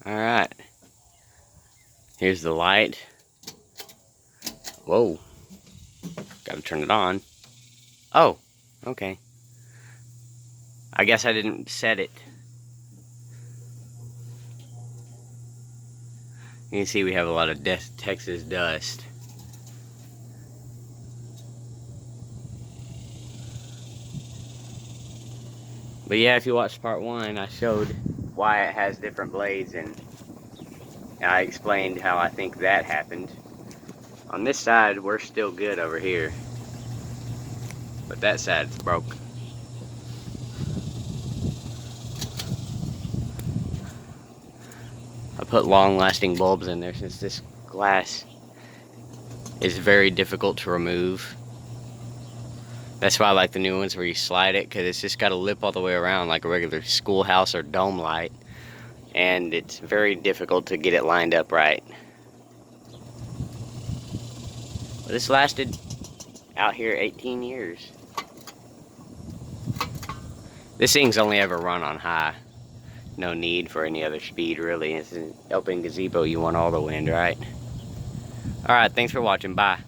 Alright. Here's the light. Whoa. Gotta turn it on. Oh, okay. I guess I didn't set it. You can see we have a lot of Texas dust. But yeah, if you watched part 1, I showed why it has different blades, and I explained how I think that happened. On this side, we're still good over here. But that side's broke. I put long-lasting bulbs in there since this glass is very difficult to remove. That's why I like the new ones where you slide it, because it's just got a lip all the way around like a regular schoolhouse or dome light. And it's very difficult to get it lined up right. But this lasted out here 18 years. This thing's only ever run on high. No need for any other speed, really. It's an open gazebo, you want all the wind, right? Alright, thanks for watching. Bye.